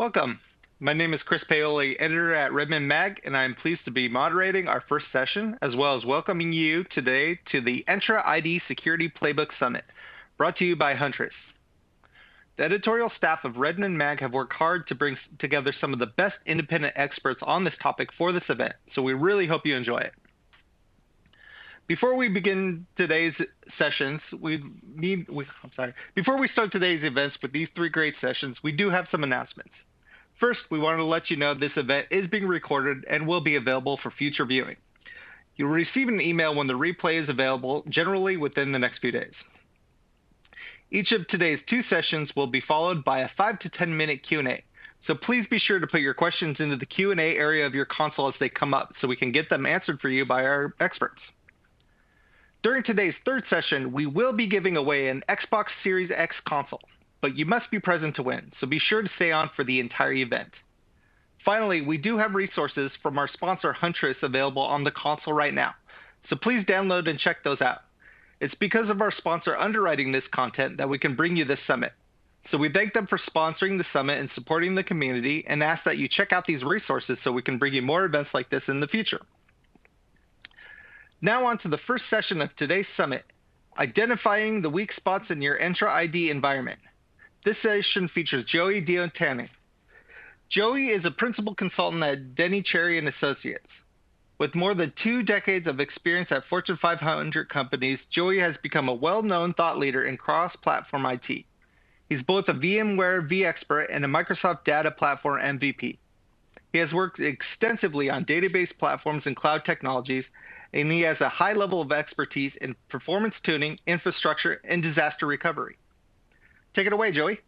Welcome. My name is Chris Paoli, editor at Redmond Mag, and I am pleased to be moderating our first session, as well as welcoming you today to the Entra ID Security Playbook Summit, brought to you by Huntress. The editorial staff of Redmond Mag have worked hard to bring together some of the best independent experts on this topic for this event, so we really hope you enjoy it. Before we begin today's sessions, before we start today's events with these three great sessions, we do have some announcements. First, we wanted to let you know this event is being recorded and will be available for future viewing. You'll receive an email when the replay is available, generally within the next few days. Each of today's two sessions will be followed by a 5 to 10 minute Q&A. So please be sure to put your questions into the Q&A area of your console as they come up so we can get them answered for you by our experts. During today's third session, we will be giving away an Xbox Series X console, but you must be present to win, so be sure to stay on for the entire event. Finally, we do have resources from our sponsor Huntress available on the console right now, so please download and check those out. It's because of our sponsor underwriting this content that we can bring you this summit. So we thank them for sponsoring the summit and supporting the community, and ask that you check out these resources so we can bring you more events like this in the future. Now on to the first session of today's summit, identifying the weak spots in your Entra ID environment. This session features Joey Diontani. Joey is a principal consultant at Denny Cherry & Associates. With more than 2 decades of experience at Fortune 500 companies, Joey has become a well-known thought leader in cross-platform IT. He's both a VMware vExpert and a Microsoft Data Platform MVP. He has worked extensively on database platforms and cloud technologies, and he has a high level of expertise in performance tuning, infrastructure, and disaster recovery. Take it away, Joey.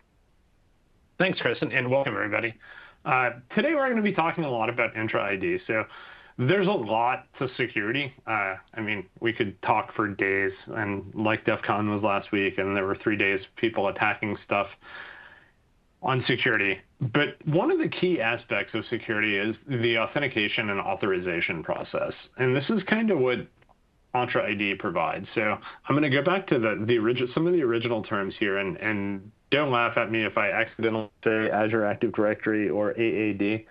Thanks, Chris, and welcome, everybody. Today, we're going to be talking a lot about Entra ID. So there's a lot to security. We could talk for days, and like DEF CON was last week, and there were 3 days of people attacking stuff on security. But one of the key aspects of security is the authentication and authorization process. And this is kind of what Entra ID provides. So I'm going to go back to some of the original terms here, and don't laugh at me if I accidentally say Azure Active Directory or AAD,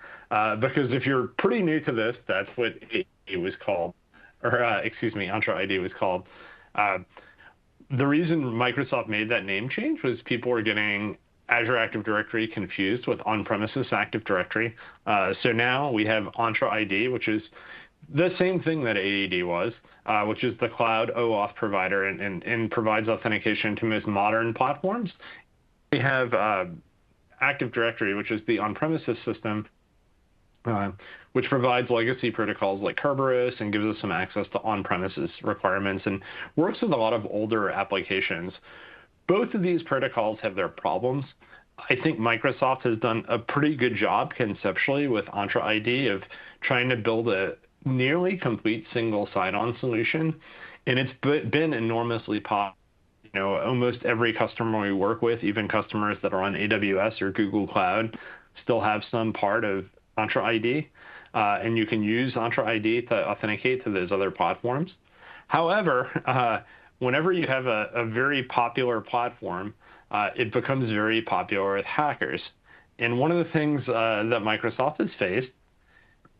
because if you're pretty new to this, that's what AAD was called, or Entra ID was called. The reason Microsoft made that name change was people were getting Azure Active Directory confused with on-premises Active Directory. So now we have Entra ID, which is the same thing that AAD was, which is the cloud OAuth provider and provides authentication to most modern platforms. We have Active Directory, which is the on-premises system, which provides legacy protocols like Kerberos and gives us some access to on-premises requirements and works with a lot of older applications. Both of these protocols have their problems. I think Microsoft has done a pretty good job conceptually with Entra ID of trying to build a nearly complete single sign-on solution, and it's been enormously popular. Almost every customer we work with, even customers that are on AWS or Google Cloud, still have some part of Entra ID, and you can use Entra ID to authenticate to those other platforms. However, whenever you have a very popular platform, it becomes very popular with hackers. And one of the things that Microsoft has faced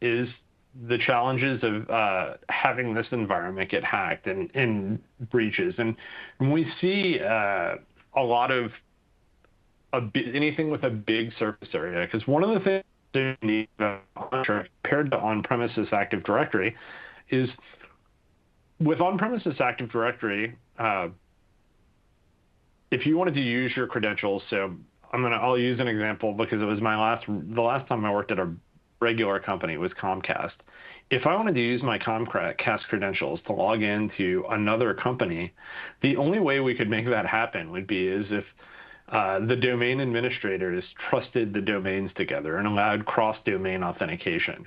is the challenges of having this environment get hacked and breaches. And we see a lot of anything with a big surface area, because one of the things you need compared to on-premises Active Directory is with on-premises Active Directory, if you wanted to use your credentials, so I'll use an example because it was the last time I worked at a regular company was Comcast. If I wanted to use my Comcast credentials to log into another company, the only way we could make that happen would be as if the domain administrators trusted the domains together and allowed cross-domain authentication.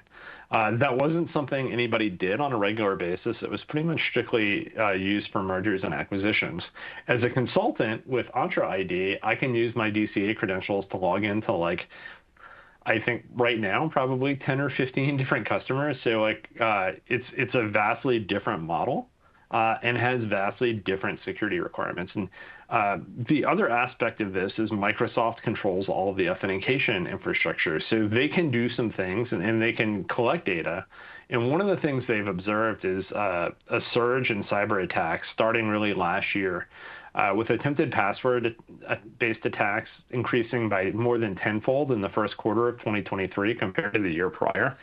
That wasn't something anybody did on a regular basis. It was pretty much strictly used for mergers and acquisitions. As a consultant with Entra ID, I can use my DCA credentials to log into I think right now, probably 10 or 15 different customers. So it's a vastly different model. and has vastly different security requirements. And the other aspect of this is Microsoft controls all of the authentication infrastructure. So they can do some things and they can collect data. And one of the things they've observed is a surge in cyber attacks starting really last year, with attempted password-based attacks increasing by more than tenfold in the first quarter of 2023 compared to the year prior.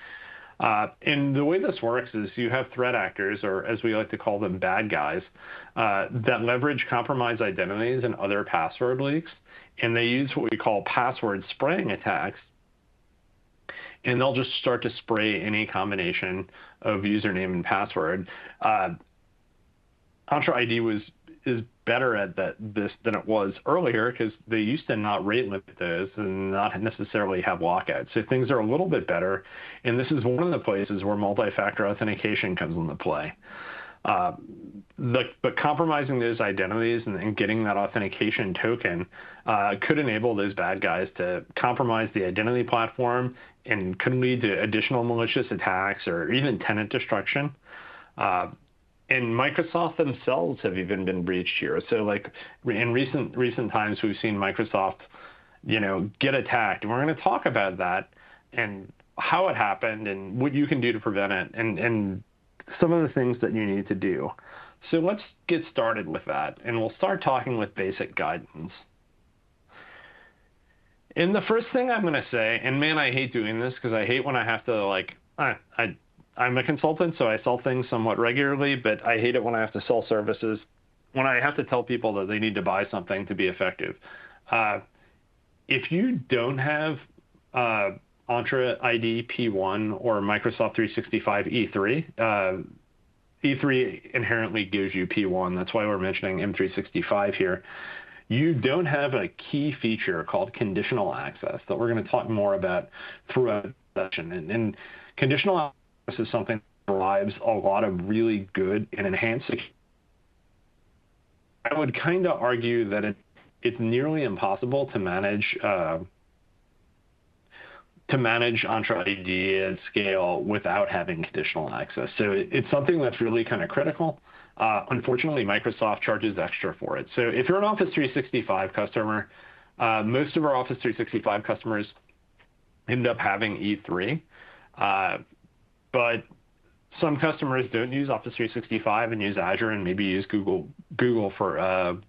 And the way this works is you have threat actors, or as we like to call them, bad guys, that leverage compromised identities and other password leaks, and they use what we call password spraying attacks. And they'll just start to spray any combination of username and password. Entra ID is better at this than it was earlier because they used to not rate limit those and not necessarily have lockouts. So things are a little bit better, and this is one of the places where multi-factor authentication comes into play. But compromising those identities and getting that authentication token could enable those bad guys to compromise the identity platform and could lead to additional malicious attacks or even tenant destruction. And Microsoft themselves have even been breached here. So like in recent times, we've seen Microsoft, get attacked. And we're going to talk about that and how it happened and what you can do to prevent it and some of the things that you need to do. So let's get started with that. And we'll start talking with basic guidance. And the first thing I'm going to say, and man, I hate doing this because I hate when I have to I'm a consultant, so I sell things somewhat regularly, but I hate it when I have to sell services, when I have to tell people that they need to buy something to be effective. If you don't have Entra ID P1 or Microsoft 365 E3, E3 inherently gives you P1. That's why we're mentioning M365 here. You don't have a key feature called conditional access that we're going to talk more about throughout the session. And conditional access is something that drives a lot of really good and enhanced security. I would kind of argue that it's nearly impossible to manage Entra ID at scale without having conditional access. So it's something that's really kind of critical. Unfortunately, Microsoft charges extra for it. So if you're an Office 365 customer, most of our Office 365 customers end up having E3. But some customers don't use Office 365 and use Azure and maybe use Google for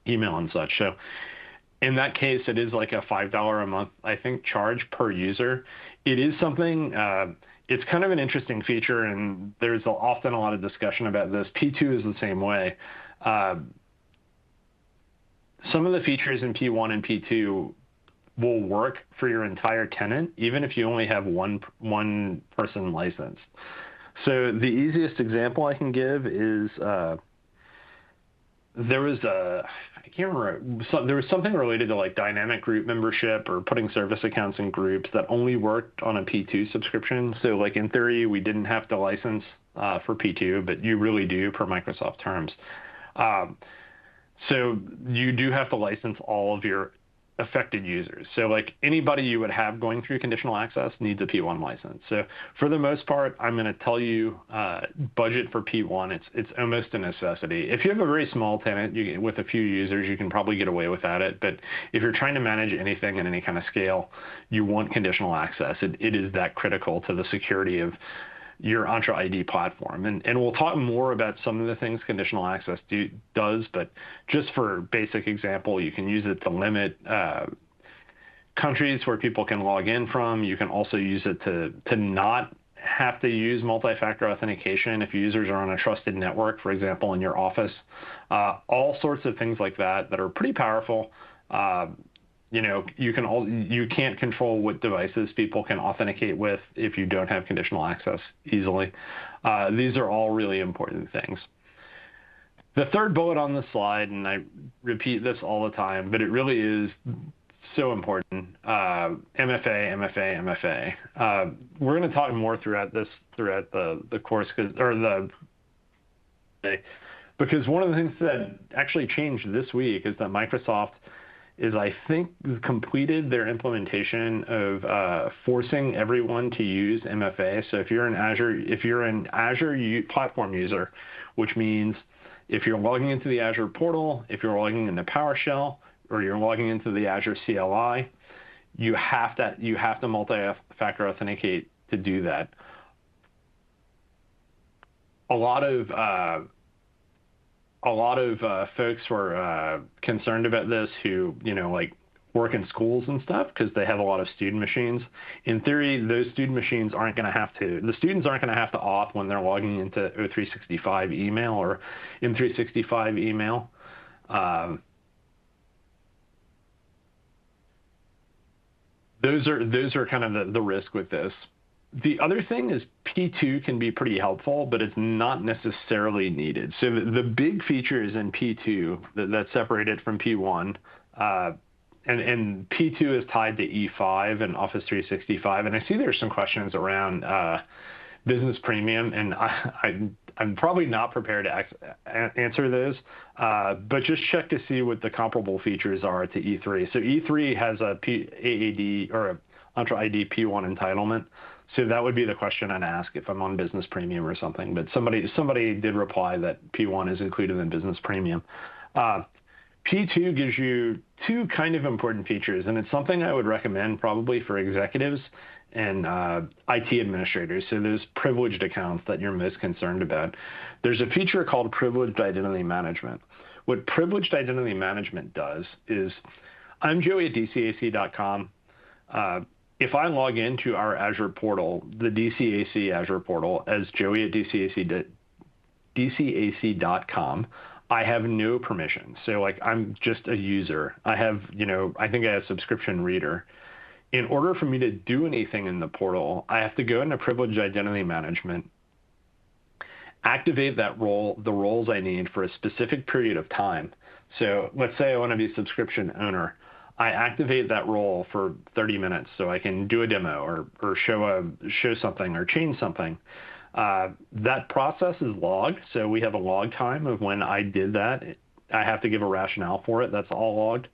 email and such. So in that case, it is like a $5 a month, I think, charge per user. It is something, it's kind of an interesting feature, and there's often a lot of discussion about this. P2 is the same way. Some of the features in P1 and P2 will work for your entire tenant, even if you only have one person licensed. So the easiest example I can give is there was I can't remember, there was something related to like dynamic group membership or putting service accounts in groups that only worked on a P2 subscription. So like in theory, we didn't have to license for P2, but you really do per Microsoft terms. So you do have to license all of your affected users. So like anybody you would have going through conditional access needs a P1 license. So for the most part, I'm going to tell you budget for P1. It's almost a necessity. If you have a very small tenant with a few users, you can probably get away without it. But if you're trying to manage anything at any kind of scale, you want conditional access. It is that critical to the security of your Entra ID platform. And we'll talk more about some of the things conditional access does, but just for basic example, you can use it to limit countries where people can log in from. You can also use it to not have to use multi-factor authentication if users are on a trusted network, for example, in your office. All sorts of things like that are pretty powerful. You can't control what devices people can authenticate with if you don't have conditional access easily. These are all really important things. The third bullet on the slide, and I repeat this all the time, but it really is so important, MFA. We're going to talk more throughout the course because one of the things that actually changed this week is that Microsoft is I think completed their implementation of forcing everyone to use MFA. So if you're an Azure platform user, which means if you're logging into the Azure portal, if you're logging into PowerShell, or you're logging into the Azure CLI, you have to multi-factor authenticate to do that. A lot of folks were concerned about this who, like work in schools and stuff because they have a lot of student machines. In theory, those student machines the students aren't going to have to auth when they're logging into O365 email or M365 email. Those are kind of the risk with this. The other thing is P2 can be pretty helpful, but it's not necessarily needed. So the big features in P2 that separate it from P1, and P2 is tied to E5 and Office 365. And I see there's some questions around Business Premium, and I'm probably not prepared to answer those, but just check to see what the comparable features are to E3. So E3 has a AAD or a Entra ID P1 entitlement. So that would be the question I'd ask if I'm on Business Premium or something. But somebody did reply that P1 is included in Business Premium. P2 gives you two kind of important features, and it's something I would recommend probably for executives and IT administrators, so those privileged accounts that you're most concerned about. There's a feature called Privileged Identity Management. What Privileged Identity Management does is, I'm Joey at dcac.com. If I log into our Azure portal, the DCAC Azure portal, as Joey at dcac.com, I have no permission. So like I'm just a user. I have, I think I have subscription reader. In order for me to do anything in the portal, I have to go into Privileged Identity Management, activate the roles I need for a specific period of time. So let's say I want to be a subscription owner. I activate that role for 30 minutes so I can do a demo or show something or change something. That process is logged, so we have a log time of when I did that. I have to give a rationale for it. That's all logged.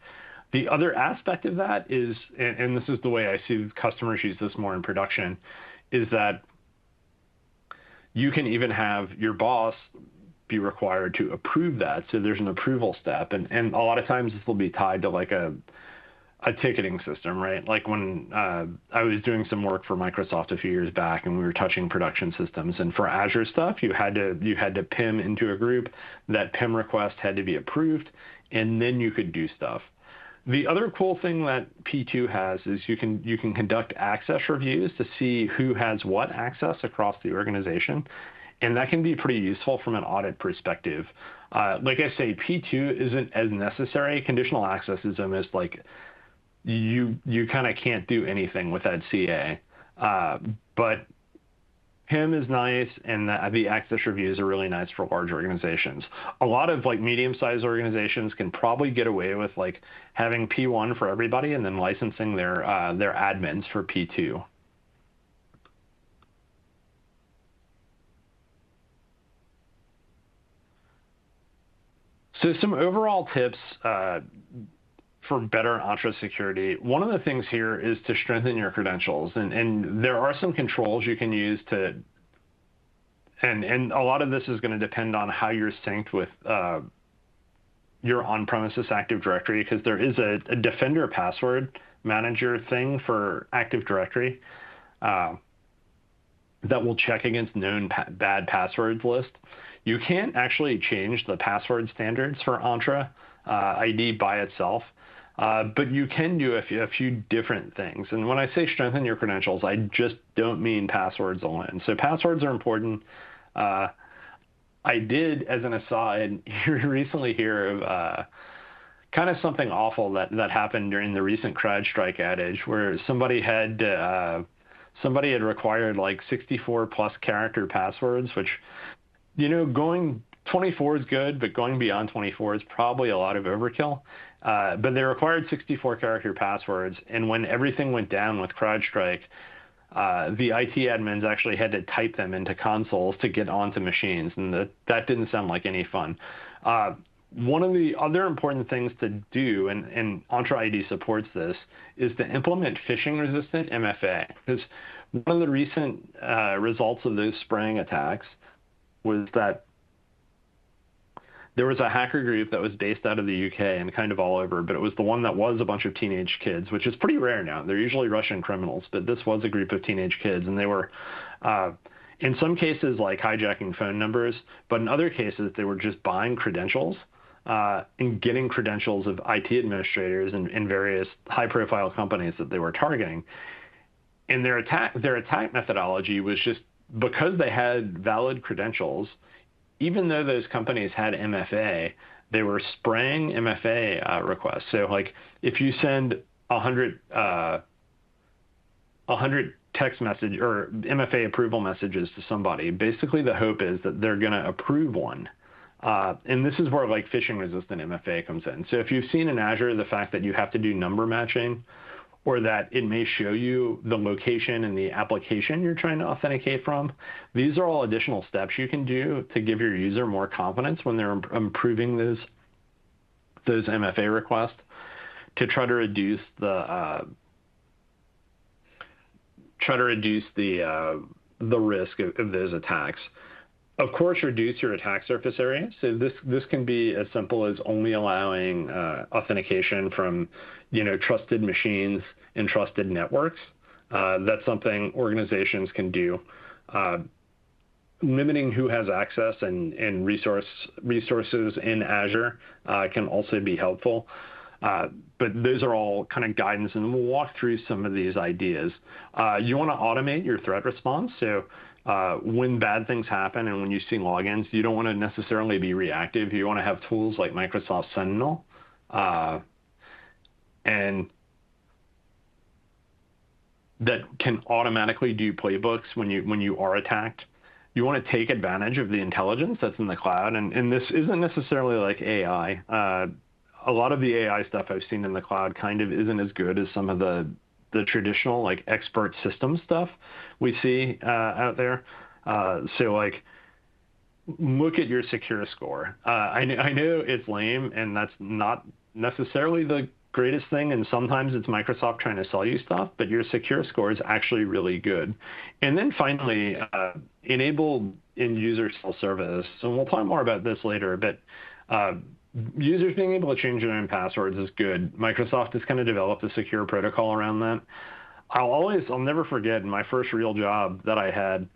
The other aspect of that is, and this is the way I see customers use this more in production, is that you can even have your boss be required to approve that. So there's an approval step. And a lot of times this will be tied to like a ticketing system, right? Like when I was doing some work for Microsoft a few years back and we were touching production systems, and for Azure stuff, you had to PIM into a group. That PIM request had to be approved, and then you could do stuff. The other cool thing that P2 has is you can conduct access reviews to see who has what access across the organization, and that can be pretty useful from an audit perspective. Like I say, P2 isn't as necessary. Conditional access is almost like you kind of can't do anything with that CA, but PIM is nice, and the access reviews are really nice for large organizations. A lot of like medium-sized organizations can probably get away with like having P1 for everybody and then licensing their admins for P2. So some overall tips for better Entra security. One of the things here is to strengthen your credentials, and there are some controls you can use to, and a lot of this is going to depend on how you're synced with your on-premises Active Directory, because there is a Defender password manager thing for Active Directory that will check against known bad passwords list. You can't actually change the password standards for Entra ID by itself. But you can do a few different things. And when I say strengthen your credentials, I just don't mean passwords alone. So passwords are important. I did, as an aside, recently hear of kind of something awful that happened during the recent CrowdStrike outage, where somebody had required like 64 plus character passwords, which, going 24 is good, but going beyond 24 is probably a lot of overkill. But they required 64 character passwords, and when everything went down with CrowdStrike, the IT admins actually had to type them into consoles to get onto machines, and that didn't sound like any fun. One of the other important things to do, and Entra ID supports this, is to implement phishing-resistant MFA. Because one of the recent results of those spraying attacks was that there was a hacker group that was based out of the UK and kind of all over, but it was the one that was a bunch of teenage kids, which is pretty rare now. They're usually Russian criminals, but this was a group of teenage kids, and they were, in some cases, like hijacking phone numbers, but in other cases, they were just buying credentials and getting credentials of IT administrators in various high-profile companies that they were targeting. And their attack methodology was just because they had valid credentials. Even though those companies had MFA, they were spraying MFA requests. So, like, if you send 100 text message or MFA approval messages to somebody, basically the hope is that they're going to approve one. And this is where, like, phishing-resistant MFA comes in. So if you've seen in Azure the fact that you have to do number matching, or that it may show you the location and the application you're trying to authenticate from. These are all additional steps you can do to give your user more confidence when they're improving those MFA requests to try to reduce the risk of those attacks. Of course, reduce your attack surface area. So this can be as simple as only allowing authentication from, trusted machines and trusted networks. That's something organizations can do. Limiting who has access and resources in Azure can also be helpful. But those are all kind of guidance, and we'll walk through some of these ideas. You want to automate your threat response. So when bad things happen and when you see logins, you don't want to necessarily be reactive. You want to have tools like Microsoft Sentinel and that can automatically do playbooks when you are attacked. You want to take advantage of the intelligence that's in the cloud, and this isn't necessarily like AI. A lot of the AI stuff I've seen in the cloud kind of isn't as good as some of the traditional like expert system stuff we see out there. So like, look at your secure score. I know it's lame and that's not necessarily the greatest thing, and sometimes it's Microsoft trying to sell you stuff, but your secure score is actually really good. And then finally, enable in-user self-service. So we'll talk more about this later, but users being able to change their own passwords is good. Microsoft has kind of developed a secure protocol around that. I'll never forget in my first real job that I had,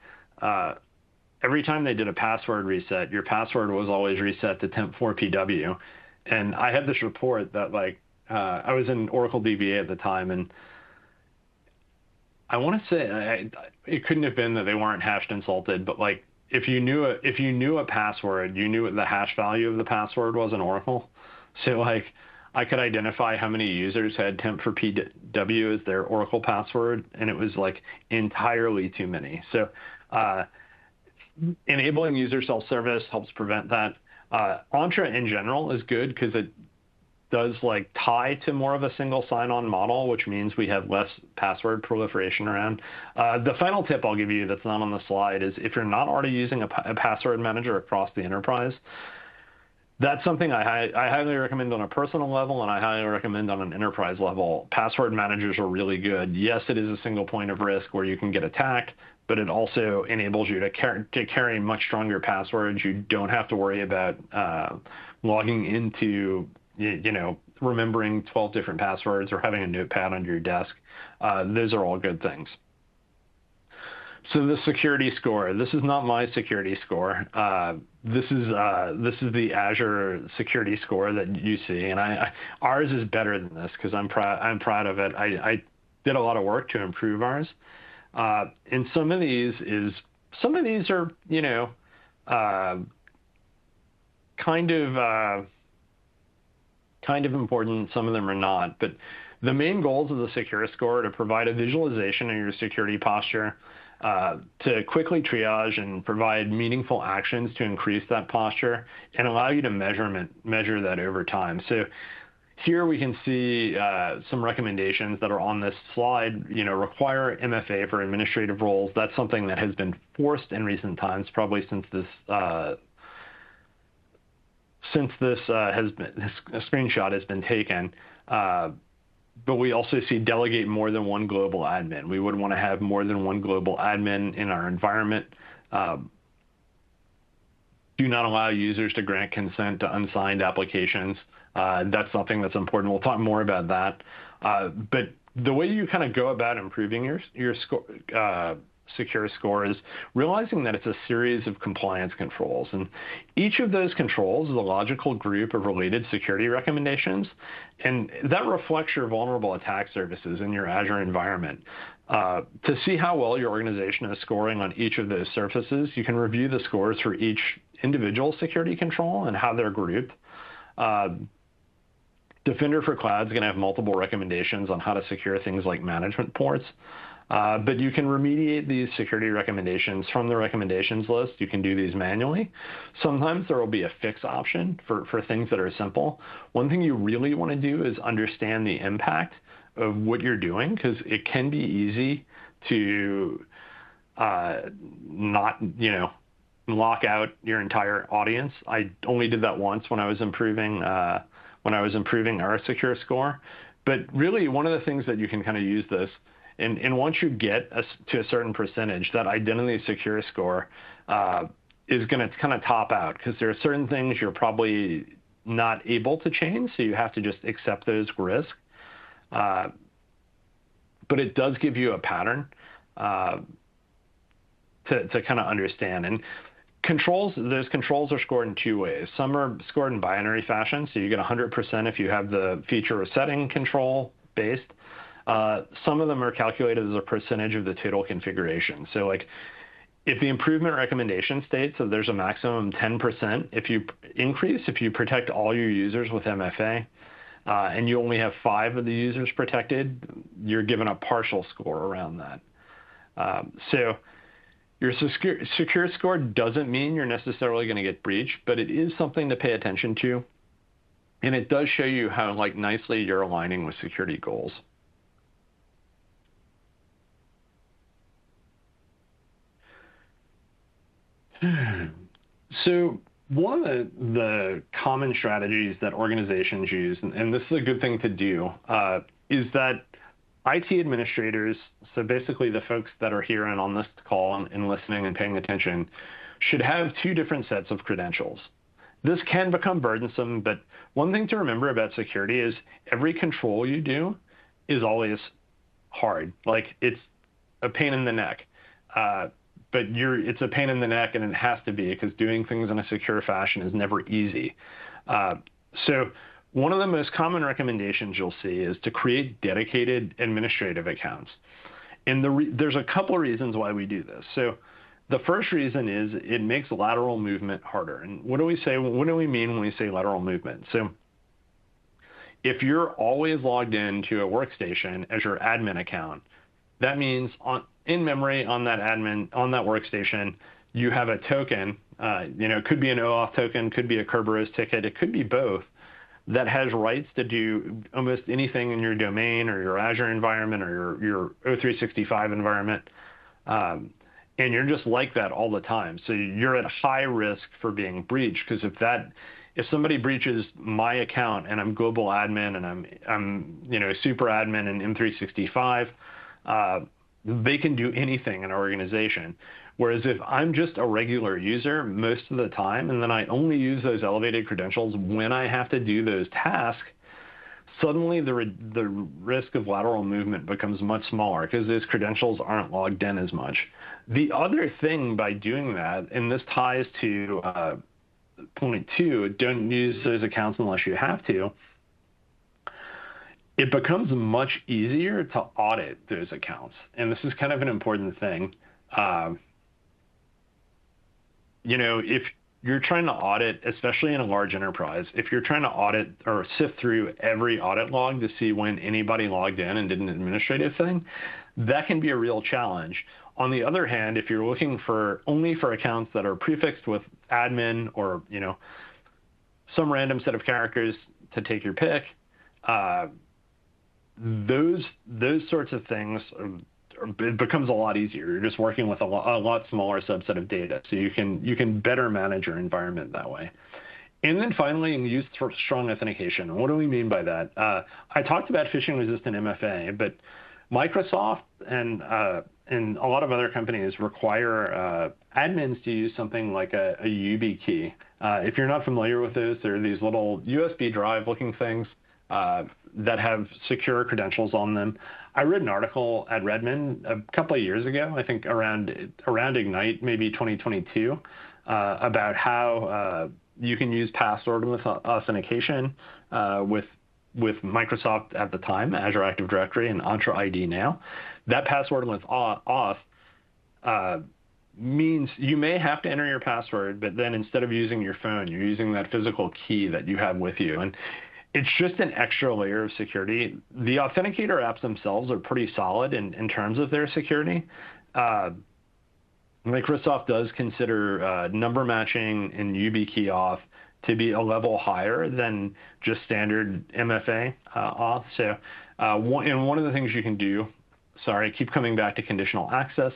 every time they did a password reset, your password was always reset to temp4pw. And I had this report that like, I was in Oracle DBA at the time, and I want to say it couldn't have been that they weren't hashed and salted, but like if you knew a password, you knew what the hash value of the password was in Oracle. So like I could identify how many users had temp4pw as their Oracle password, and it was like entirely too many. So enabling user self-service helps prevent that. Entra in general is good because it does like tie to more of a single sign-on model, which means we have less password proliferation around. The final tip I'll give you that's not on the slide is if you're not already using a password manager across the enterprise, that's something I highly recommend on a personal level, and I highly recommend on an enterprise level. Password managers are really good. Yes, it is a single point of risk where you can get attacked, but it also enables you to carry much stronger passwords. You don't have to worry about logging into, remembering 12 different passwords or having a notepad under your desk. Those are all good things. So the security score, this is not my security score. This is the Azure security score that you see, and ours is better than this because I'm proud of it. I did a lot of work to improve ours, and some of these are kind of important. Some of them are not, but the main goals of the security score are to provide a visualization of your security posture, to quickly triage and provide meaningful actions to increase that posture and allow you to measure that over time. So here we can see some recommendations that are on this slide. Require MFA for administrative roles. That's something that has been forced in recent times, probably since this since this screenshot has been taken, but we also see delegate more than one global admin. We would want to have more than one global admin in our environment. Do not allow users to grant consent to unsigned applications. That's something that's important. We'll talk more about that. But the way you kind of go about improving your secure score is realizing that it's a series of compliance controls. And each of those controls is a logical group of related security recommendations. And that reflects your vulnerable attack surfaces in your Azure environment. To see how well your organization is scoring on each of those surfaces, you can review the scores for each individual security control and how they're grouped. Defender for Cloud is going to have multiple recommendations on how to secure things like management ports. But you can remediate these security recommendations from the recommendations list. You can do these manually. Sometimes there will be a fix option for things that are simple. One thing you really want to do is understand the impact of what you're doing, because it can be easy to not, lock out your entire audience. I only did that once when I was improving our secure score. But really, one of the things that you can kind of use this, and once you get to a certain percentage, that identity secure score is going to kind of top out, because there are certain things you're probably not able to change, so you have to just accept those risks. But it does give you a pattern to kind of understand. And those controls are scored in two ways. Some are scored in binary fashion, so you get 100% if you have the feature or setting control based. Some of them are calculated as a percentage of the total configuration. So like if the improvement recommendation states that there's a maximum 10% if you protect all your users with MFA, and you only have 5 of the users protected, you're given a partial score around that. So your secure score doesn't mean you're necessarily going to get breached, but it is something to pay attention to. And it does show you how nicely you're aligning with security goals. So one of the common strategies that organizations use, and this is a good thing to do, is that IT administrators, so basically the folks that are here and on this call and listening and paying attention, should have 2 different sets of credentials. This can become burdensome, but one thing to remember about security is every control you do is always hard. Like, it's a pain in the neck. But it's a pain in the neck, and it has to be, because doing things in a secure fashion is never easy. So one of the most common recommendations you'll see is to create dedicated administrative accounts. And there's a couple of reasons why we do this. So the first reason is it makes lateral movement harder. And what do we mean when we say lateral movement? So if you're always logged into a workstation as your admin account, that means in memory on that workstation, you have a token. It could be an OAuth token, could be a Kerberos ticket, it could be both, that has rights to do almost anything in your domain or your Azure environment or your O365 environment. And you're just like that all the time. So you're at high risk for being breached, because if somebody breaches my account and I'm global admin and I'm super admin in M365, they can do anything in an organization. Whereas if I'm just a regular user most of the time, and then I only use those elevated credentials when I have to do those tasks, suddenly the risk of lateral movement becomes much smaller, because those credentials aren't logged in as much. The other thing by doing that, and this ties to point 2, don't use those accounts unless you have to, it becomes much easier to audit those accounts. And this is kind of an important thing. If you're trying to audit, especially in a large enterprise, if you're trying to audit or sift through every audit log to see when anybody logged in and did an administrative thing, that can be a real challenge. On the other hand, if you're looking only for accounts that are prefixed with admin or, some random set of characters to take your pick, those sorts of things, it becomes a lot easier. You're just working with a lot smaller subset of data, so you can better manage your environment that way. And then finally, use strong authentication. What do we mean by that? I talked about phishing-resistant MFA, but Microsoft and a lot of other companies require admins to use something like a YubiKey. If you're not familiar with those, they're these little USB drive-looking things that have secure credentials on them. I read an article at Redmond a couple of years ago, I think around Ignite, maybe 2022, about how you can use passwordless authentication with Microsoft at the time, Azure Active Directory, and Entra ID now. That passwordless auth means you may have to enter your password, but then instead of using your phone, you're using that physical key that you have with you. And it's just an extra layer of security. The authenticator apps themselves are pretty solid in terms of their security. Microsoft does consider number matching and YubiKey auth to be a level higher than just standard MFA auth. So one of the things you can do, sorry, I keep coming back to conditional access.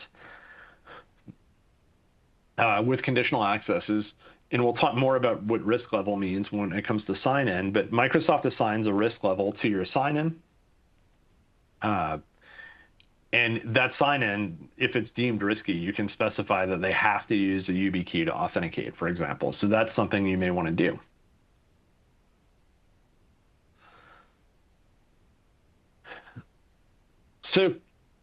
With conditional access is, and we'll talk more about what risk level means when it comes to sign-in, but Microsoft assigns a risk level to your sign-in. And that sign-in, if it's deemed risky, you can specify that they have to use a YubiKey to authenticate, for example. So that's something you may want to do. So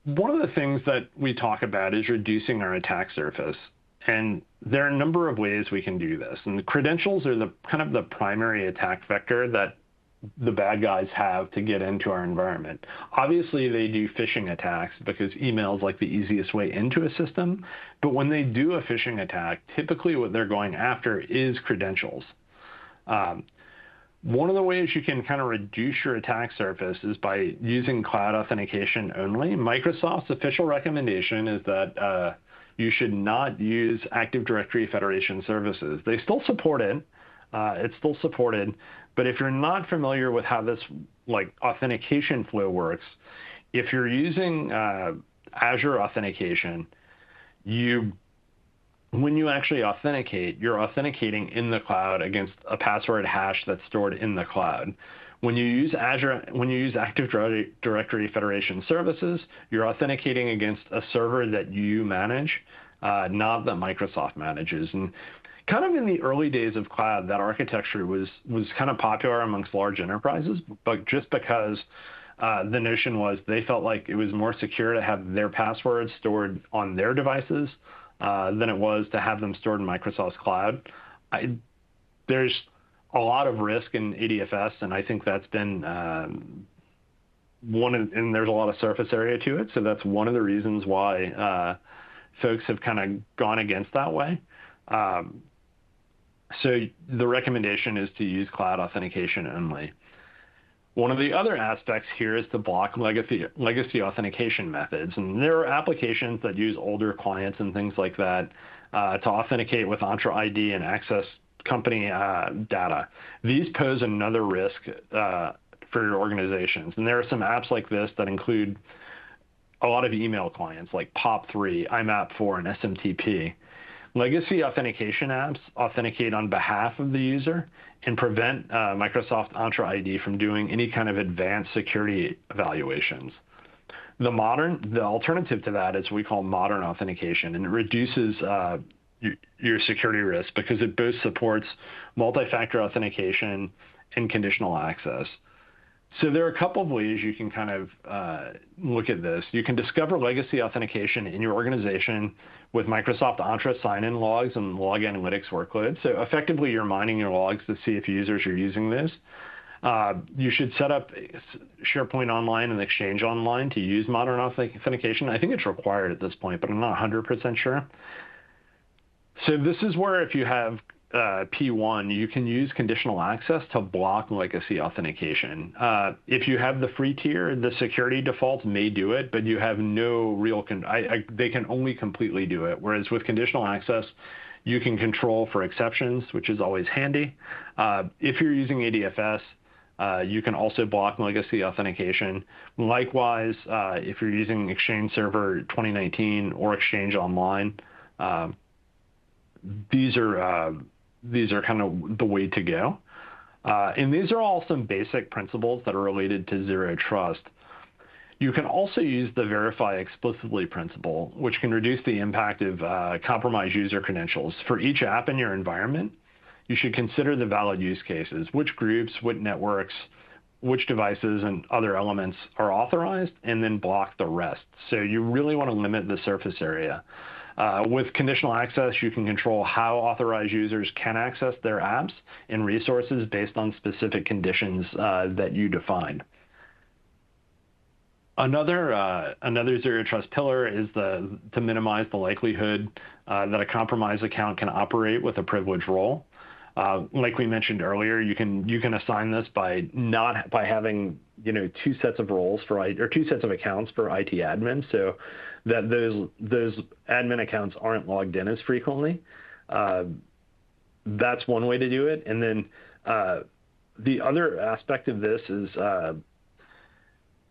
one of the things that we talk about is reducing our attack surface. And there are a number of ways we can do this. And the credentials are the kind of the primary attack vector that the bad guys have to get into our environment. Obviously, they do phishing attacks because email is like the easiest way into a system. But when they do a phishing attack, typically what they're going after is credentials. One of the ways you can kind of reduce your attack surface is by using cloud authentication only. Microsoft's official recommendation is that you should not use Active Directory Federation services. They still support it. It's still supported. But if you're not familiar with how this authentication flow works, if you're using Azure authentication, when you actually authenticate, you're authenticating in the cloud against a password hash that's stored in the cloud. When you use Active Directory Federation services, you're authenticating against a server that you manage, not that Microsoft manages. And kind of in the early days of cloud, that architecture was kind of popular amongst large enterprises, but just because the notion was they felt like it was more secure to have their passwords stored on their devices than it was to have them stored in Microsoft's cloud. There's a lot of risk in ADFS, and I think that's been and there's a lot of surface area to it, so that's one of the reasons why folks have kind of gone against that way. So the recommendation is to use cloud authentication only. One of the other aspects here is to block legacy authentication methods. And there are applications that use older clients and things like that to authenticate with Entra ID and access company data. These pose another risk for your organizations. And there are some apps like this that include a lot of email clients like POP3, IMAP4, and SMTP. Legacy authentication apps authenticate on behalf of the user and prevent Microsoft Entra ID from doing any kind of advanced security evaluations. The alternative to that is what we call modern authentication, and it reduces your security risk because it both supports multi-factor authentication and conditional access. So there are a couple of ways you can kind of look at this. You can discover legacy authentication in your organization with Microsoft Entra sign-in logs and log analytics workloads. So effectively, you're mining your logs to see if users are using this. You should set up SharePoint Online and Exchange Online to use modern authentication. I think it's required at this point, but I'm not 100% sure. So this is where if you have P1, you can use conditional access to block legacy authentication. If you have the free tier, the security defaults may do it, but you have no real, they can only completely do it. Whereas with conditional access, you can control for exceptions, which is always handy. If you're using ADFS, you can also block legacy authentication. Likewise, if you're using Exchange Server 2019 or Exchange Online, these are these are kind of the way to go. And these are all some basic principles that are related to zero trust. You can also use the verify explicitly principle, which can reduce the impact of compromised user credentials. For each app in your environment, you should consider the valid use cases, which groups, what networks, which devices, and other elements are authorized, and then block the rest. So you really want to limit the surface area. With conditional access, you can control how authorized users can access their apps and resources based on specific conditions that you define. Another zero trust pillar is to minimize the likelihood that a compromised account can operate with a privileged role. Like we mentioned earlier, you can assign this by having two sets of roles or two sets of accounts for IT admin, so that those admin accounts aren't logged in as frequently. That's one way to do it. And then the other aspect of this is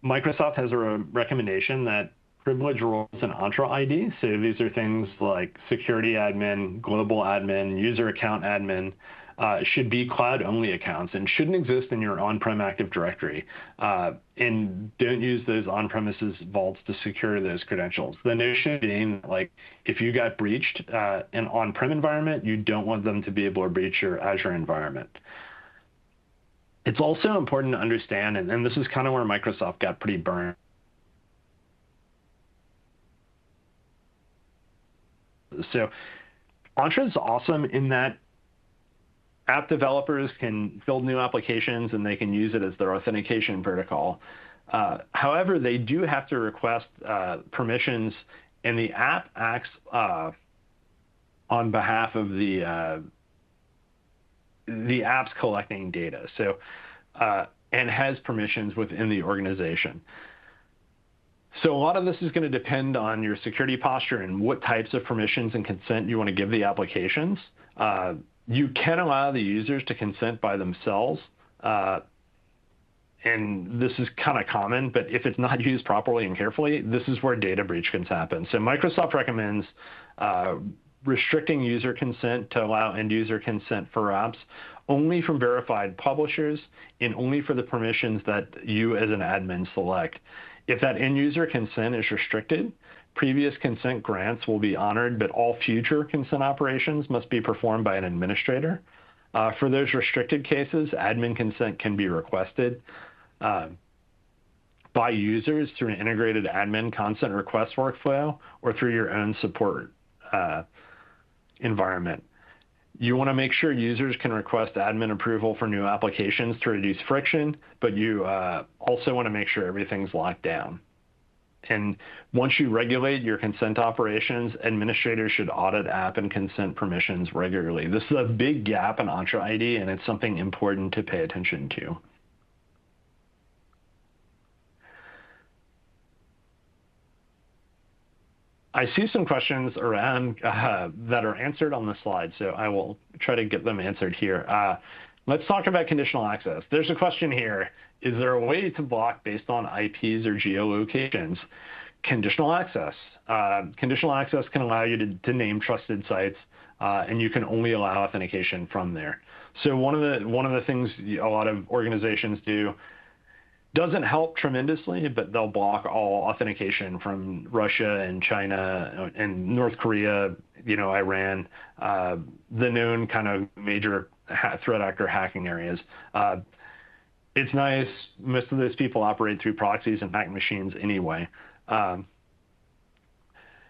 Microsoft has a recommendation that privilege roles in Entra ID, so these are things like security admin, global admin, user account admin, should be cloud-only accounts and shouldn't exist in your on-prem Active Directory. And don't use those on-premises vaults to secure those credentials. The notion being, like, if you got breached an on-prem environment, you don't want them to be able to breach your Azure environment. It's also important to understand, and this is kind of where Microsoft got pretty burned. So Entra is awesome in that app developers can build new applications and they can use it as their authentication protocol. However, they do have to request permissions, and the app acts on behalf of the app's collecting data. So and has permissions within the organization. So a lot of this is going to depend on your security posture and what types of permissions and consent you want to give the applications. You can allow the users to consent by themselves, and this is kind of common, but if it's not used properly and carefully, this is where data breach can happen. So Microsoft recommends restricting user consent to allow end user consent for apps only from verified publishers and only for the permissions that you as an admin select. If that end user consent is restricted, previous consent grants will be honored, but all future consent operations must be performed by an administrator. For those restricted cases, admin consent can be requested by users through an integrated admin consent request workflow or through your own support environment. You want to make sure users can request admin approval for new applications to reduce friction, but you also want to make sure everything's locked down. And once you regulate your consent operations, administrators should audit app and consent permissions regularly. This is a big gap in Entra ID, and it's something important to pay attention to. I see some questions around that are answered on the slide, so I will try to get them answered here. Let's talk about conditional access. There's a question here. Is there a way to block based on IPs or geolocations? Conditional access. Conditional access can allow you to name trusted sites, and you can only allow authentication from there. So one of the things a lot of organizations do doesn't help tremendously, but they'll block all authentication from Russia and China and North Korea, Iran, the known kind of major threat actor hacking areas. It's nice. Most of those people operate through proxies and hack machines anyway.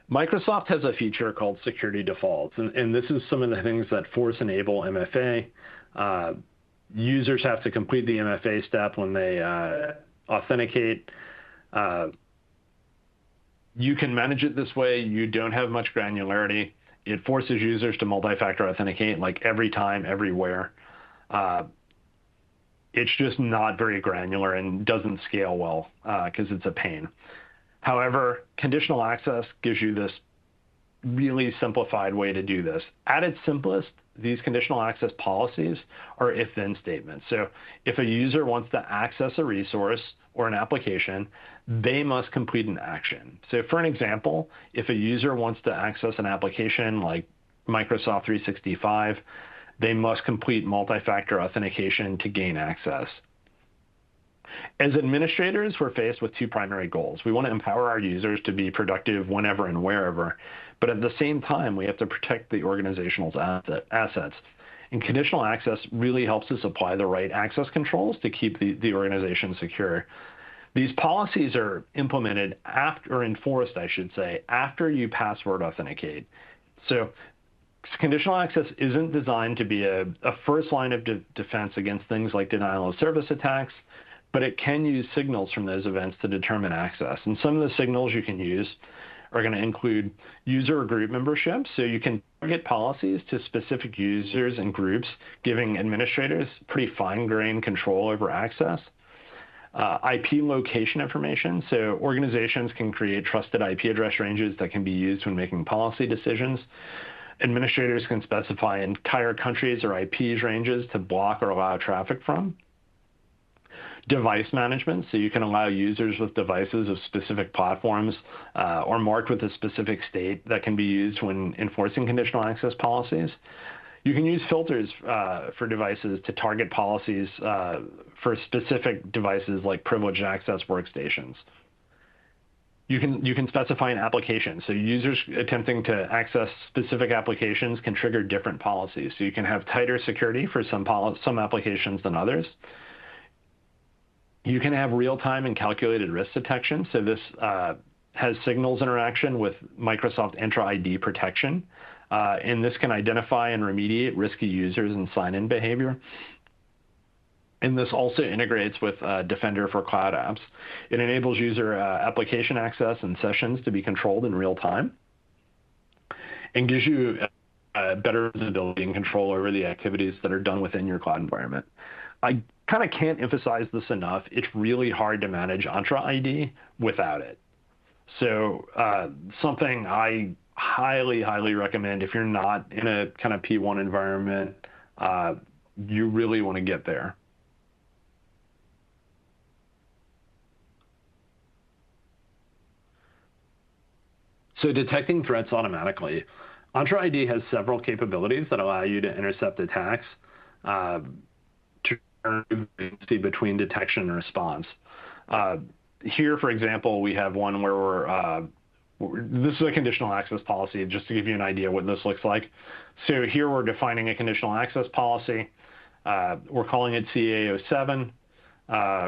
Microsoft has a feature called security defaults, and this is some of the things that force enable MFA. Users have to complete the MFA step when they authenticate. You can manage it this way. You don't have much granularity. It forces users to multi-factor authenticate like every time, everywhere. It's just not very granular and doesn't scale well because it's a pain. However, conditional access gives you this really simplified way to do this. At its simplest, these conditional access policies are if-then statements. So if a user wants to access a resource or an application, they must complete an action. So for an example, if a user wants to access an application like Microsoft 365, they must complete multi-factor authentication to gain access. As administrators, we're faced with two primary goals. We want to empower our users to be productive whenever and wherever, but at the same time, we have to protect the organization's assets. And conditional access really helps us apply the right access controls to keep the organization secure. These policies are implemented after, or enforced, I should say, after you password authenticate. So conditional access isn't designed to be a first line of defense against things like denial of service attacks, but it can use signals from those events to determine access. And some of the signals you can use are going to include user or group membership. So you can target policies to specific users and groups, giving administrators pretty fine-grained control over access. IP location information. So organizations can create trusted IP address ranges that can be used when making policy decisions. Administrators can specify entire countries or IPs ranges to block or allow traffic from. Device management, so you can allow users with devices of specific platforms or marked with a specific state that can be used when enforcing conditional access policies. You can use filters for devices to target policies for specific devices like privileged access workstations. You can specify an application. So users attempting to access specific applications can trigger different policies. So you can have tighter security for some applications than others. You can have real-time and calculated risk detection. So this has signals interaction with Microsoft Entra ID protection. And this can identify and remediate risky users and sign-in behavior. And this also integrates with Defender for cloud apps. It enables user application access and sessions to be controlled in real time and gives you better visibility and control over the activities that are done within your cloud environment. I kind of can't emphasize this enough. It's really hard to manage Entra ID without it. So something I highly, highly recommend if you're not in a kind of P1 environment, you really want to get there. So detecting threats automatically. Entra ID has several capabilities that allow you to intercept attacks to between detection and response. Here, for example, we have one where this is a conditional access policy, just to give you an idea what this looks like. So here we're defining a conditional access policy. We're calling it CA07,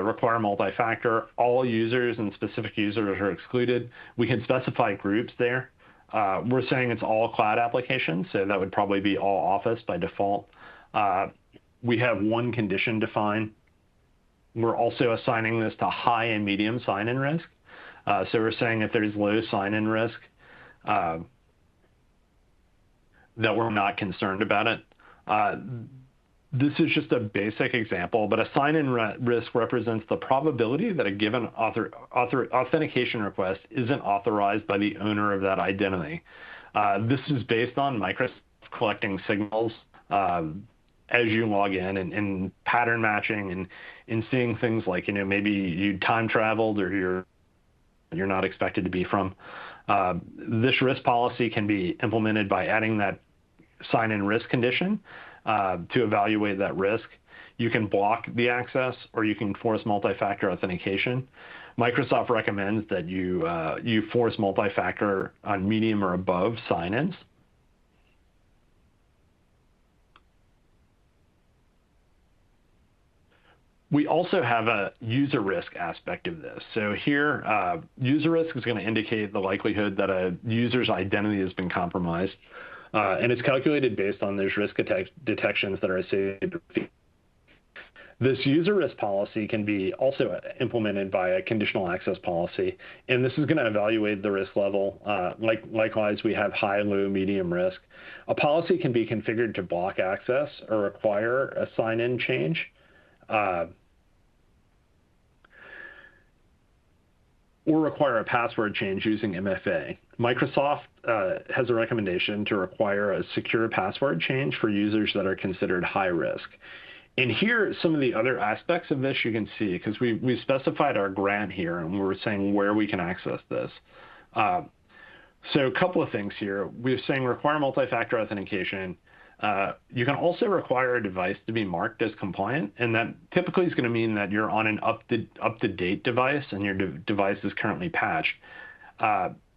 require multi-factor. All users and specific users are excluded. We can specify groups there. We're saying it's all cloud applications, so that would probably be all Office by default. We have one condition defined. We're also assigning this to high and medium sign-in risk. So we're saying if there's low sign-in risk, that we're not concerned about it. This is just a basic example, but a sign-in risk represents the probability that a given authentication request isn't authorized by the owner of that identity. This is based on Microsoft collecting signals as you log in and pattern matching and seeing things like, maybe you time traveled or you're not expected to be from. This risk policy can be implemented by adding that sign-in risk condition to evaluate that risk. You can block the access or you can force multi-factor authentication. Microsoft recommends that you force multi-factor on medium or above sign-ins. We also have a user risk aspect of this. So here, user risk is going to indicate the likelihood that a user's identity has been compromised. And it's calculated based on those risk detections that are associated with it. This user risk policy can be also implemented by a conditional access policy. And this is going to evaluate the risk level. Likewise, we have high, low, medium risk. A policy can be configured to block access or require a sign-in change. Or require a password change using MFA. Microsoft has a recommendation to require a secure password change for users that are considered high risk. And here, some of the other aspects of this you can see, because we specified our grant here, and we were saying where we can access this. So a couple of things here. We're saying require multi-factor authentication. You can also require a device to be marked as compliant, and that typically is going to mean that you're on an up-to-date device and your device is currently patched.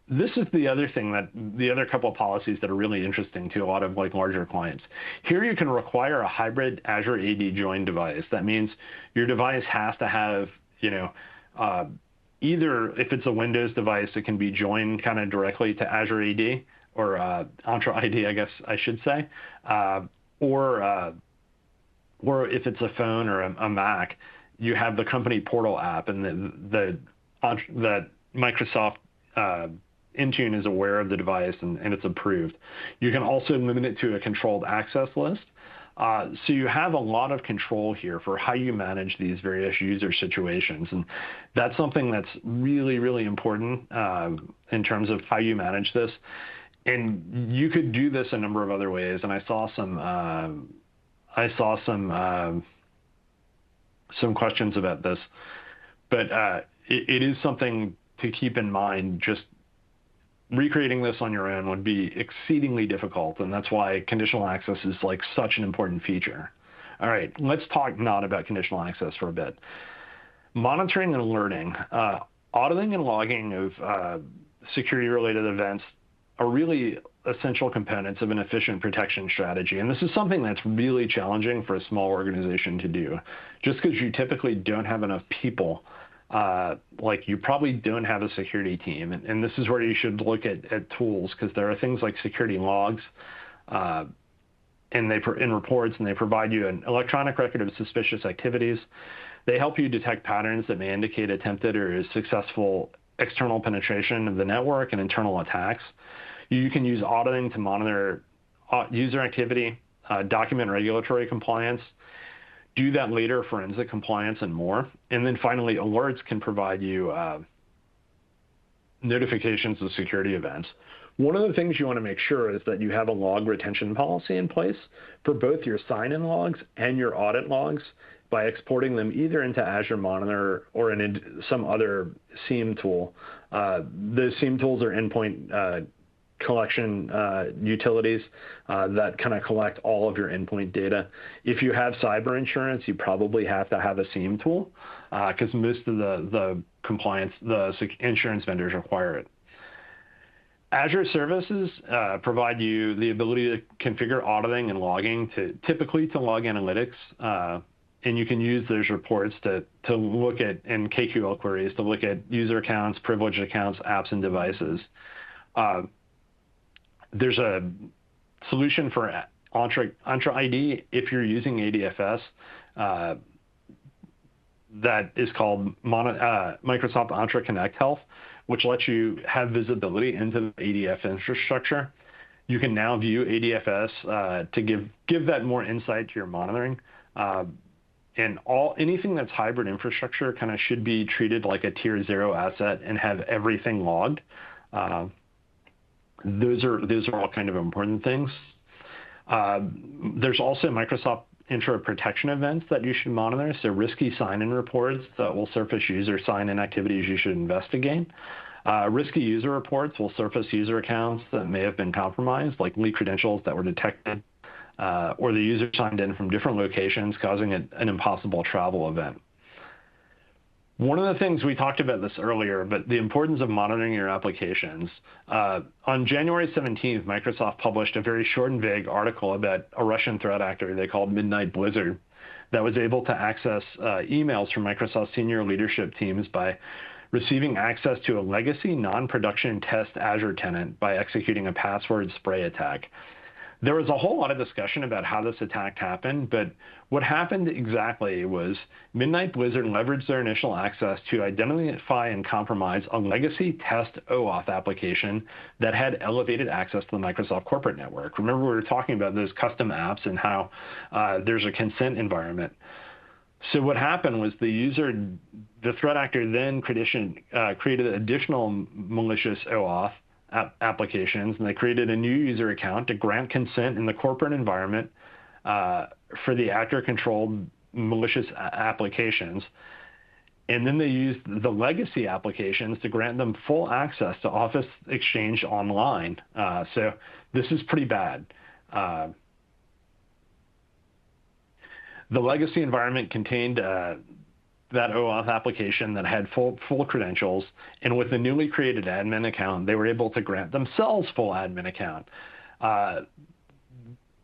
This is the other thing the other couple of policies that are really interesting to a lot of larger clients. Here you can require a hybrid Azure AD joined device. That means your device has to have, either if it's a Windows device, it can be joined kind of directly to Azure AD or Entra ID, I guess I should say, or if it's a phone or a Mac, you have the company portal app, and the Microsoft Intune is aware of the device and it's approved. You can also limit it to a controlled access list. So you have a lot of control here for how you manage these various user situations. And that's something that's really, really important in terms of how you manage this. And you could do this a number of other ways. And I saw some questions about this, but it is something to keep in mind. Just recreating this on your own would be exceedingly difficult, and that's why conditional access is such an important feature. All right, let's talk not about conditional access for a bit. Monitoring and alerting, auditing and logging of security-related events are really essential components of an efficient protection strategy, and this is something that's really challenging for a small organization to do, just because you typically don't have enough people. You probably don't have a security team, and this is where you should look at tools, because there are things like security logs in reports, and they provide you an electronic record of suspicious activities. They help you detect patterns that may indicate attempted or successful external penetration of the network and internal attacks. You can use auditing to monitor user activity, document regulatory compliance, do that later, forensic compliance, and more. And then finally, alerts can provide you notifications of security events. One of the things you want to make sure is that you have a log retention policy in place for both your sign-in logs and your audit logs by exporting them either into Azure Monitor or in some other SIEM tool. The SIEM tools are endpoint collection utilities that kind of collect all of your endpoint data. If you have cyber insurance, you probably have to have a SIEM tool because most of the insurance vendors require it. Azure services provide you the ability to configure auditing and logging typically to log analytics, and you can use those reports to look at, and KQL queries to look at user accounts, privileged accounts, apps, and devices. There's a solution for Entra ID if you're using ADFS that is called Microsoft Entra Connect Health, which lets you have visibility into the ADF infrastructure. You can now view ADFS to give that more insight to your monitoring. And anything that's hybrid infrastructure kind of should be treated like a tier 0 asset and have everything logged. Those are all kind of important things. There's also Microsoft Intro protection events that you should monitor. So risky sign-in reports that will surface user sign-in activities you should investigate. Risky user reports will surface user accounts that may have been compromised, like leaked credentials that were detected, or the user signed in from different locations, causing an impossible travel event. One of the things we talked about this earlier, but the importance of monitoring your applications. On January 17th, Microsoft published a very short and vague article about a Russian threat actor they called Midnight Blizzard that was able to access emails from Microsoft senior leadership teams by receiving access to a legacy non-production test Azure tenant by executing a password spray attack. There was a whole lot of discussion about how this attack happened, but what happened exactly was Midnight Blizzard leveraged their initial access to identify and compromise a legacy test OAuth application that had elevated access to the Microsoft corporate network. Remember, we were talking about those custom apps and how there's a consent environment. So what happened was the threat actor then created additional malicious OAuth applications, and they created a new user account to grant consent in the corporate environment for the actor-controlled malicious applications. And then they used the legacy applications to grant them full access to Office Exchange Online. So this is pretty bad. The legacy environment contained that OAuth application that had full credentials, and with the newly created admin account, they were able to grant themselves full admin account.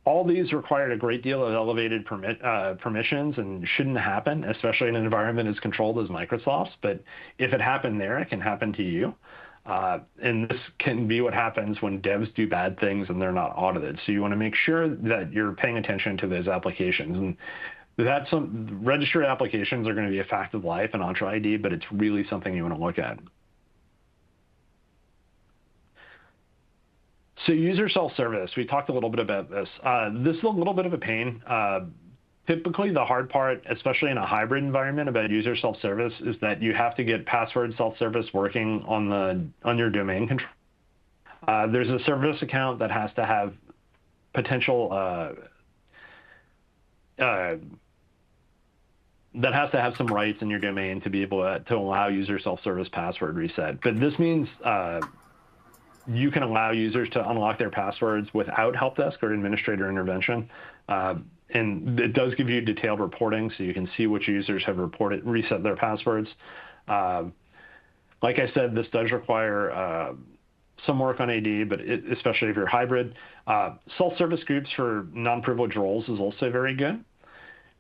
All these required a great deal of elevated permissions and shouldn't happen, especially in an environment as controlled as Microsoft's. But if it happened there, it can happen to you. And this can be what happens when devs do bad things and they're not audited. So you want to make sure that you're paying attention to those applications. And that's registered applications are going to be a fact of life in Entra ID, but it's really something you want to look at. So user self-service, we talked a little bit about this. This is a little bit of a pain. Typically, the hard part, especially in a hybrid environment about user self-service, is that you have to get password self-service working on your domain control. There's a service account that has to have potential that has to have some rights in your domain to be able to allow user self-service password reset. But this means you can allow users to unlock their passwords without help desk or administrator intervention. And it does give you detailed reporting, so you can see which users have reset their passwords. Like I said, this does require some work on AD, but especially if you're hybrid. Self-service groups for non-privileged roles is also very good.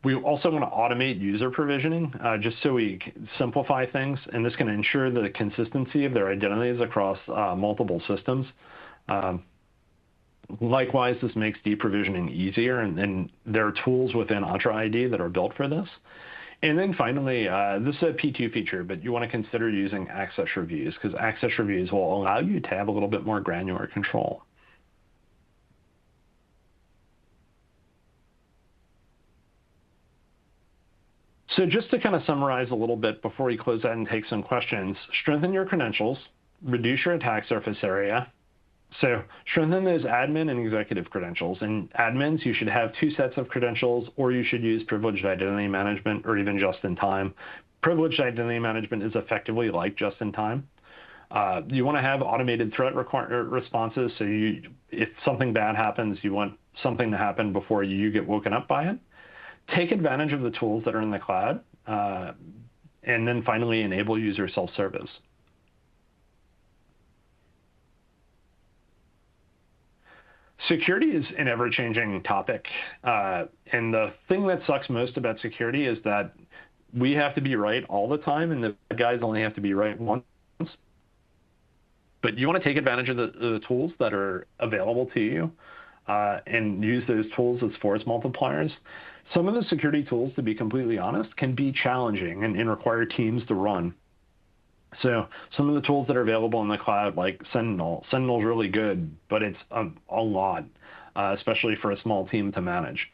We also want to automate user provisioning just so we simplify things, and this can ensure the consistency of their identities across multiple systems. Likewise, this makes deprovisioning easier, and there are tools within Entra ID that are built for this. And then finally, this is a P2 feature, but you want to consider using access reviews, because access reviews will allow you to have a little bit more granular control. So just to kind of summarize a little bit before we close out and take some questions, strengthen your credentials, reduce your attack surface area. So strengthen those admin and executive credentials. And admins, you should have 2 sets of credentials, or you should use privileged identity management or even just-in-time. Privileged identity management is effectively like just-in-time. You want to have automated threat responses. So if something bad happens, you want something to happen before you get woken up by it. Take advantage of the tools that are in the cloud, and then finally enable user self-service. Security is an ever-changing topic, and the thing that sucks most about security is that we have to be right all the time, and the guys only have to be right once. But you want to take advantage of the tools that are available to you and use those tools as force multipliers. Some of the security tools, to be completely honest, can be challenging and require teams to run. So some of the tools that are available in the cloud, like Sentinel is really good, but it's a lot, especially for a small team to manage.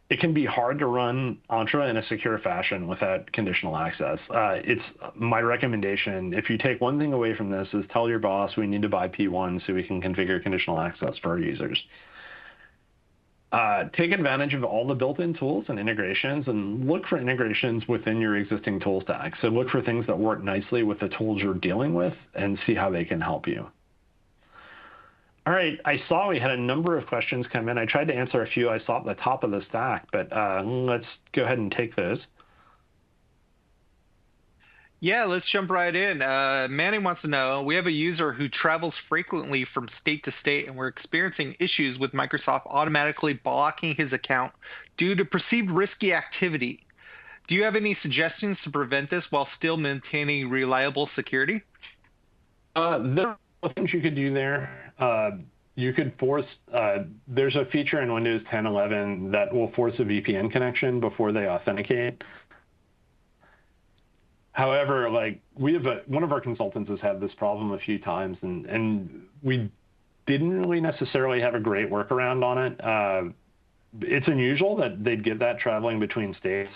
It can be hard to run Entra in a secure fashion without conditional access. It's my recommendation. If you take one thing away from this, is tell your boss we need to buy P1 so we can configure conditional access for our users. Take advantage of all the built-in tools and integrations, and look for integrations within your existing tool stack. So look for things that work nicely with the tools you're dealing with and see how they can help you. All right, I saw we had a number of questions come in. I tried to answer a few I saw at the top of the stack, but let's go ahead and take those. Yeah, let's jump right in. Manny wants to know, we have a user who travels frequently from state to state, and we're experiencing issues with Microsoft automatically blocking his account due to perceived risky activity. Do you have any suggestions to prevent this while still maintaining reliable security? There are things you could do there. You could force, there's a feature in Windows 10, 11 that will force a VPN connection before they authenticate. However, like one of our consultants has had this problem a few times, and we didn't really necessarily have a great workaround on it. It's unusual that they'd get that traveling between states.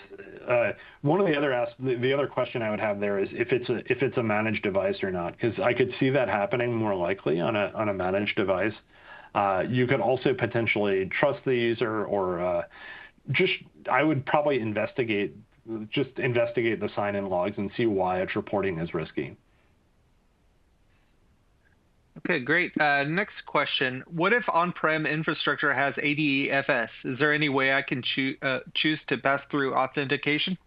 One of the other question I would have there is if it's a managed device or not, because I could see that happening more likely on a managed device. You could also potentially trust the user, or I would probably investigate the sign-in logs and see why it's reporting as risky. Okay, great. Next question. What if on-prem infrastructure has ADFS? Is there any way I can choose to pass through authentication?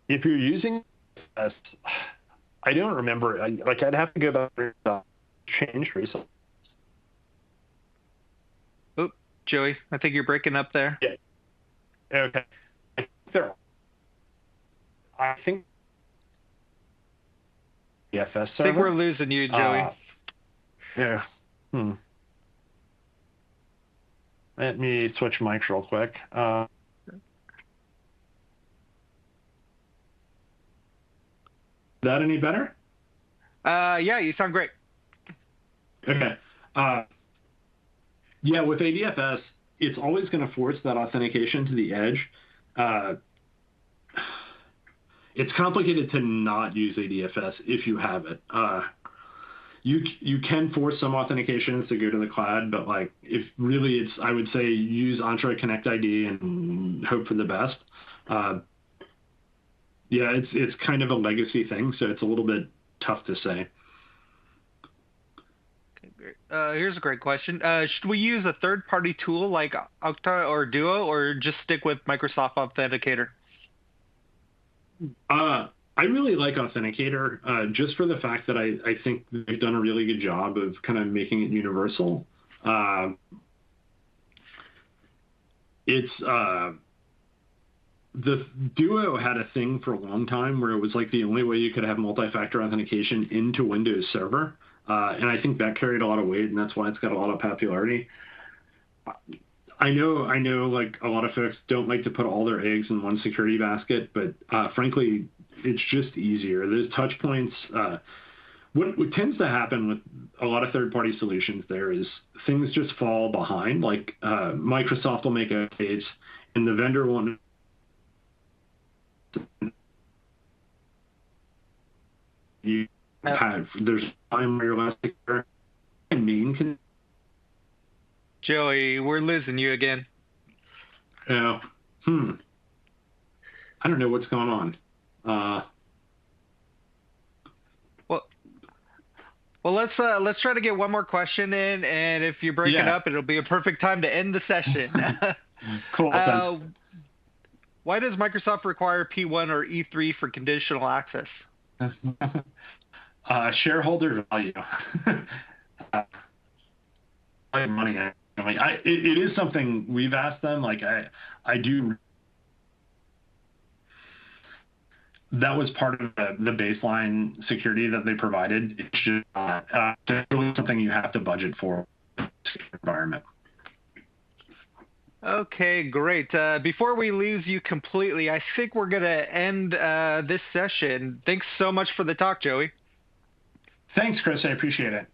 If you're using S, I don't remember. I'd have to go back to change recently. Oh, Joey, I think you're breaking up there. Yeah. Okay. I think EFS server. I think we're losing you, Joey. Yeah. Let me switch mics real quick. Is that any better? Yeah, you sound great. Okay. Yeah, with ADFS, it's always going to force that authentication to the edge. It's complicated to not use ADFS if you have it. You can force some authentications to go to the cloud, but like if really it's, I would say use Entra Connect ID and hope for the best. Yeah, it's kind of a legacy thing, so it's a little bit tough to say. Okay, great. Here's a great question. Should we use a third-party tool like Okta or Duo, or just stick with Microsoft Authenticator? I really like Authenticator just for the fact that I think they've done a really good job of kind of making it universal. The Duo had a thing for a long time where it was like the only way you could have multi-factor authentication into Windows Server. And I think that carried a lot of weight, and that's why it's got a lot of popularity. I know like a lot of folks don't like to put all their eggs in one security basket, but frankly, it's just easier. There's touch points. What tends to happen with a lot of third-party solutions there is things just fall behind. Like Microsoft will make a case, and the vendor won't. There's a time where you're less secure. Joey, we're losing you again. Yeah. I don't know what's going on. Well, let's try to get one more question in, and if you break it up, it'll be a perfect time to end the session. Cool. Why does Microsoft require P1 or E3 for conditional access? Shareholder value. Money. It is something we've asked them. Like I do. That was part of the baseline security that they provided. It's just really something you have to budget for environment. Okay, great. Before we lose you completely, I think we're going to end this session. Thanks so much for the talk, Joey. Thanks, Chris. I appreciate it.